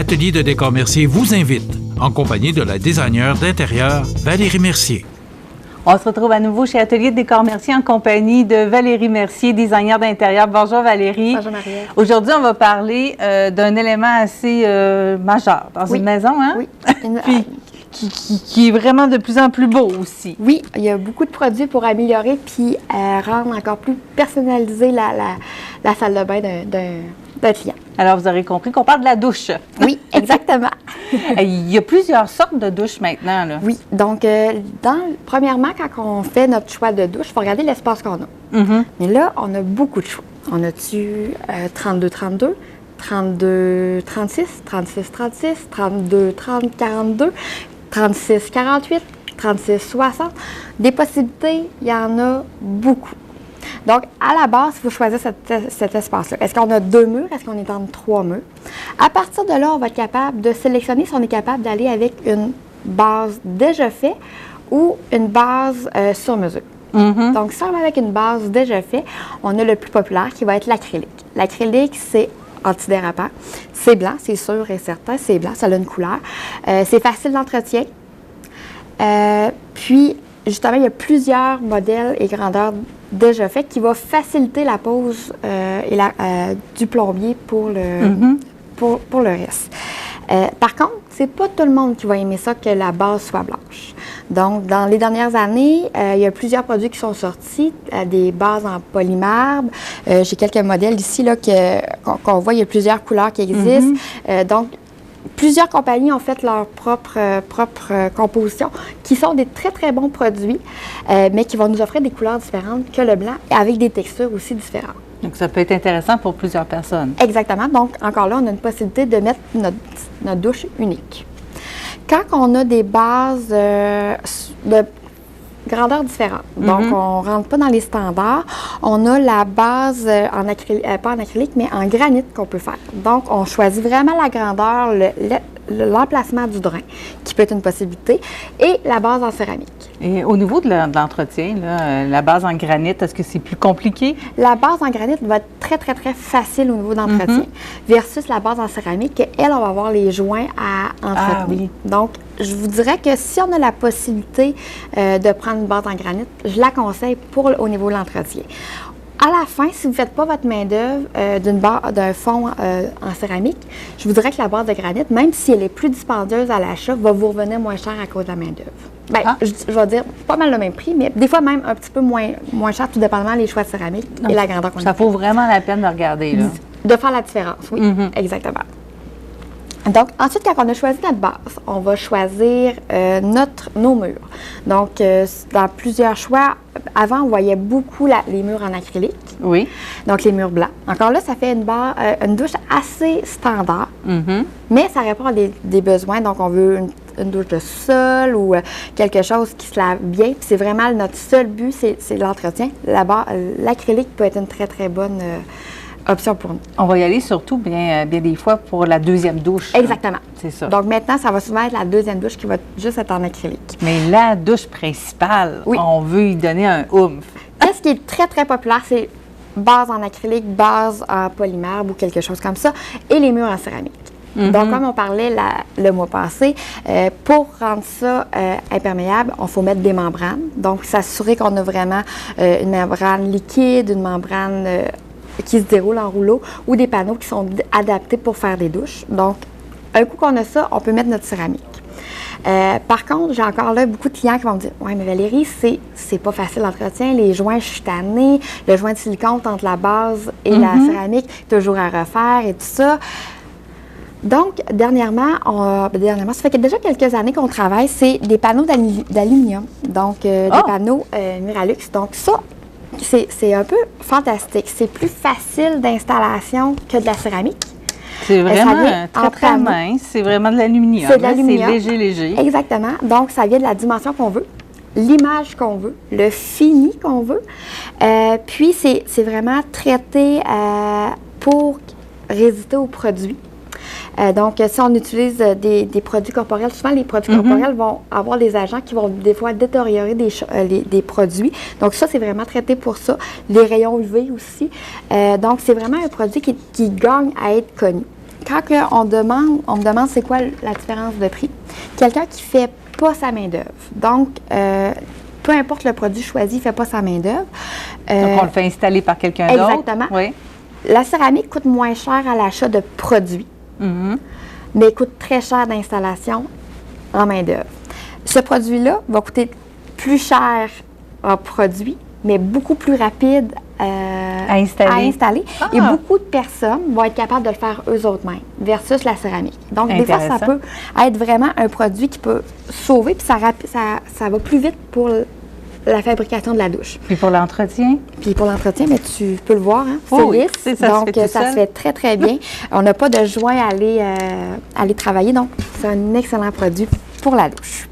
Atelier de décor Mercier vous invite, en compagnie de la designer d'intérieur Valérie Mercier. On se retrouve à nouveau chez Atelier de décor Mercier en compagnie de Valérie Mercier, designer d'intérieur. Bonjour Valérie. Bonjour Marie-Ève. Aujourd'hui, on va parler d'un élément assez majeur dans une maison, hein? Oui. Puis, qui est vraiment de plus en plus beau aussi. Oui, il y a beaucoup de produits pour améliorer puis rendre encore plus personnalisée la salle de bain d'un client. Alors, vous aurez compris qu'on parle de la douche. Oui, exactement. Il y a plusieurs sortes de douches maintenant, là. Oui, donc premièrement, quand on fait notre choix de douche, il faut regarder l'espace qu'on a. Mais là, on a beaucoup de choix. On a-tu 32-32, 32-36, 36-36, 32-30, 42, 36-48, 36-60. Des possibilités, il y en a beaucoup. Donc, à la base, il faut choisir cet espace-là. Est-ce qu'on a 2 murs? Est-ce qu'on est entre 3 murs? À partir de là, on va être capable de sélectionner si on est capable d'aller avec une base déjà faite ou une base sur mesure. Donc, si on va avec une base déjà faite, on a le plus populaire qui va être l'acrylique. L'acrylique, c'est antidérapant. C'est blanc, c'est sûr et certain. C'est blanc, ça a une couleur. C'est facile d'entretien. Puis, justement, il y a plusieurs modèles et grandeurs déjà faits qui vont faciliter la pose du plombier pour le reste. Par contre, c'est pas tout le monde qui va aimer ça que la base soit blanche. Donc, dans les dernières années, il y a plusieurs produits qui sont sortis, des bases en polymarbre. J'ai quelques modèles ici là, qu'on voit, il y a plusieurs couleurs qui existent. Donc, plusieurs compagnies ont fait leur propre composition, qui sont des très, très bons produits, mais qui vont nous offrir des couleurs différentes que le blanc, avec des textures aussi différentes. Donc, ça peut être intéressant pour plusieurs personnes. Exactement. Donc, encore là, on a une possibilité de mettre notre douche unique. Quand on a des bases de grandeur différente, donc on ne rentre pas dans les standards, on a la base en acrylique, pas en acrylique, mais en granit qu'on peut faire. Donc, on choisit vraiment la grandeur, l'emplacement du drain, qui peut être une possibilité, et la base en céramique. Et au niveau de l'entretien, la base en granit, est-ce que c'est plus compliqué? La base en granit va être très, très, très facile au niveau d'entretien, versus la base en céramique, elle, on va avoir les joints à entretenir. Ah, oui. Donc, je vous dirais que si on a la possibilité de prendre une base en granit, je la conseille au niveau de l'entretien. À la fin, si vous ne faites pas votre main-d'œuvre d'un fond en céramique, je vous dirais que la base de granit, même si elle est plus dispendieuse à l'achat, va vous revenir moins cher à cause de la main-d'œuvre. Bien, je vais dire pas mal le même prix, mais des fois même un petit peu moins cher, tout dépendamment des choix de céramique et la grandeur qu'on a. Ça vaut vraiment la peine de regarder, là. De faire la différence, oui, exactement. Donc, ensuite, quand on a choisi notre base, on va choisir nos murs. Donc, dans plusieurs choix, avant, on voyait beaucoup les murs en acrylique. Oui. Donc, les murs blancs. Encore là, ça fait une douche assez standard, mais ça répond à des besoins. Donc, on veut une douche de sol ou quelque chose qui se lave bien. Puis, c'est vraiment notre seul but, c'est l'entretien. L'acrylique peut être une très, très bonne option pour nous. On va y aller surtout bien des fois pour la deuxième douche. Exactement. C'est ça. Donc maintenant, ça va souvent être la deuxième douche qui va juste être en acrylique. Mais la douche principale, on veut y donner un oomph. Ce qui est très, très populaire, c'est base en acrylique, base en polymarbre ou quelque chose comme ça, et les murs en céramique. Donc, comme on parlait le mois passé, pour rendre ça imperméable, il faut mettre des membranes. Donc, s'assurer qu'on a vraiment une membrane liquide, une membrane qui se déroule en rouleau ou des panneaux qui sont adaptés pour faire des douches. Donc, un coup qu'on a ça, on peut mettre notre céramique. Par contre, j'ai encore là beaucoup de clients qui vont me dire « Ouais, mais Valérie, c'est pas facile l'entretien, les joints, je suis tannée, le joint de silicone entre la base et la céramique, toujours à refaire et tout ça. » Donc, dernièrement, ça fait déjà quelques années qu'on travaille, c'est des panneaux d'aluminium, donc des panneaux Miralux. Donc ça, c'est un peu fantastique. C'est plus facile d'installation que de la céramique. C'est vraiment très, très mince. C'est vraiment de l'aluminium. C'est de l'aluminium. C'est léger, léger. Exactement. Donc, ça vient de la dimension qu'on veut, l'image qu'on veut, le fini qu'on veut. Puis, c'est vraiment traité pour résister aux produits. Donc, si on utilise des produits corporels, souvent les produits corporels vont avoir des agents qui vont des fois détériorer des produits. Donc, ça, c'est vraiment traité pour ça. Les rayons UV aussi. Donc, c'est vraiment un produit qui gagne à être connu. quand on me demande c'est quoi la différence de prix, quelqu'un qui ne fait pas sa main-d'œuvre. Donc, peu importe le produit choisi, il ne fait pas sa main-d'œuvre. Donc, on le fait installer par quelqu'un d'autre. Exactement. Oui. La céramique coûte moins cher à l'achat de produits, mais coûte très cher d'installation en main-d'œuvre. Ce produit-là va coûter plus cher en produit, mais beaucoup plus rapide à installer. Et beaucoup de personnes vont être capables de le faire eux-mêmes versus la céramique. Donc, des fois, ça peut être vraiment un produit qui peut sauver, puis ça va plus vite pour la fabrication de la douche. Puis pour l'entretien? Puis pour l'entretien, mais tu peux le voir, hein? Oui, c'est lisse. Donc, ça se fait très, très bien. On n'a pas de joint à aller travailler. Donc, c'est un excellent produit pour la douche.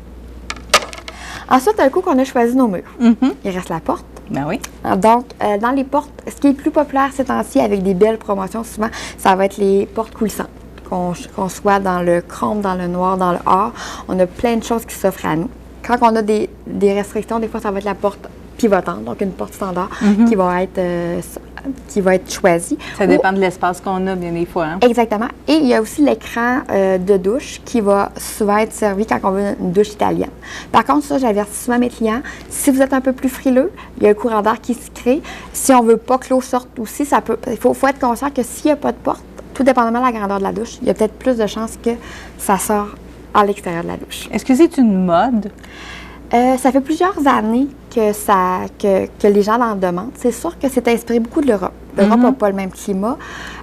Ensuite, un coup qu'on a choisi nos murs, il reste la porte. Ben oui. Donc, dans les portes, ce qui est le plus populaire ces temps-ci avec des belles promotions, souvent, ça va être les portes coulissantes. Qu'on soit dans le chrome, dans le noir, dans le or, on a plein de choses qui s'offrent à nous. Quand on a des restrictions, des fois, ça va être la porte pivotante, donc une porte standard qui va être choisie. Ça dépend de l'espace qu'on a, bien des fois. Hein? Exactement. Et il y a aussi l'écran de douche qui va souvent être servi quand on veut une douche italienne. Par contre, ça, j'avertis souvent mes clients, si vous êtes un peu plus frileux, il y a un courant d'air qui se crée. Si on ne veut pas que l'eau sorte aussi, il faut être conscient que s'il n'y a pas de porte, tout dépendamment de la grandeur de la douche, il y a peut-être plus de chances que ça sort à l'extérieur de la douche. Est-ce que c'est une mode? Ça fait plusieurs années que les gens en demandent. C'est sûr que c'est inspiré beaucoup de l'Europe. L'Europe n'a pas le même climat,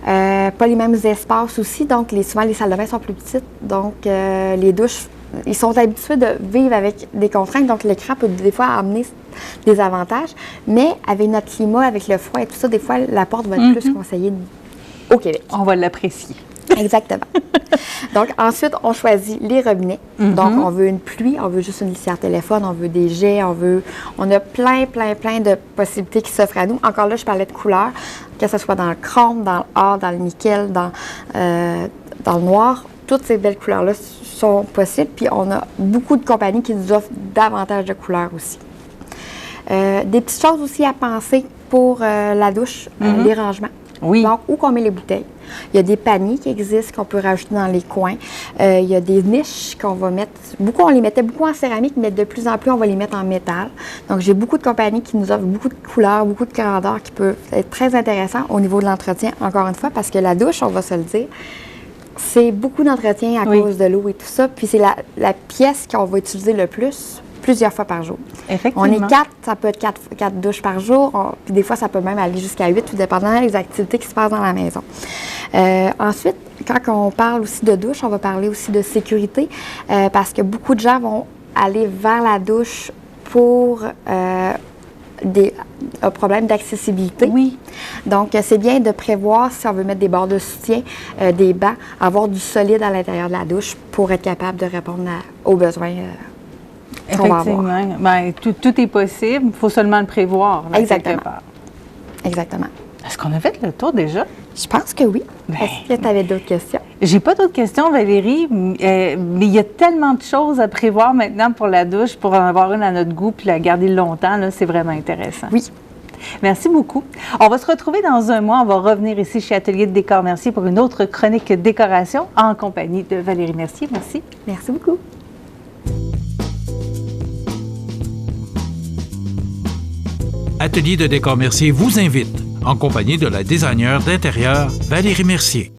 pas les mêmes espaces aussi. Donc, souvent, les salles de bain sont plus petites. Donc, les douches, ils sont habitués de vivre avec des contraintes. Donc, l'écran peut des fois amener des avantages. Mais avec notre climat, avec le froid et tout ça, des fois, la porte va être plus conseillée au Québec. On va l'apprécier. Exactement. Donc, ensuite, on choisit les robinets. Donc, on veut une pluie, on veut juste une litière téléphone, on veut des jets, on a plein de possibilités qui s'offrent à nous. Encore là, je parlais de couleurs, que ce soit dans le chrome, dans le or, dans le nickel, dans le noir. Toutes ces belles couleurs-là sont possibles. Puis, on a beaucoup de compagnies qui nous offrent davantage de couleurs aussi. Des petites choses aussi à penser pour la douche, les rangements. Oui. Donc, où qu'on met les bouteilles. Il y a des paniers qui existent qu'on peut rajouter dans les coins. Il y a des niches qu'on va mettre. On les mettait beaucoup en céramique, mais de plus en plus, on va les mettre en métal. Donc, j'ai beaucoup de compagnies qui nous offrent beaucoup de couleurs, beaucoup de grandeurs qui peuvent être très intéressants au niveau de l'entretien, encore une fois, parce que la douche, on va se le dire, c'est beaucoup d'entretien à cause de l'eau et tout ça. Puis, c'est la pièce qu'on va utiliser le plus, plusieurs fois par jour. Effectivement. On est 4, ça peut être 4 douches par jour. Puis des fois, ça peut même aller jusqu'à 8, tout dépendant des activités qui se passent dans la maison. Ensuite, quand on parle aussi de douche, on va parler aussi de sécurité parce que beaucoup de gens vont aller vers la douche pour un problème d'accessibilité. Oui. Donc, c'est bien de prévoir, si on veut mettre des barres de soutien, des bancs, avoir du solide à l'intérieur de la douche pour être capable de répondre aux besoins Effectivement. Bien, tout est possible. Il faut seulement le prévoir. Là, exactement. Quelque part. Exactement. Est-ce qu'on a fait le tour déjà? Je pense que oui. Est-ce que tu avais d'autres questions? J'ai pas d'autres questions, Valérie, mais il y a tellement de choses à prévoir maintenant pour la douche, pour en avoir une à notre goût puis la garder longtemps. Là, c'est vraiment intéressant. Oui. Merci beaucoup. On va se retrouver dans un mois. On va revenir ici chez Atelier de décor Mercier pour une autre chronique décoration en compagnie de Valérie Mercier. Merci. Merci beaucoup. Atelier de décor Mercier vous invite, en compagnie de la designer d'intérieur Valérie Mercier.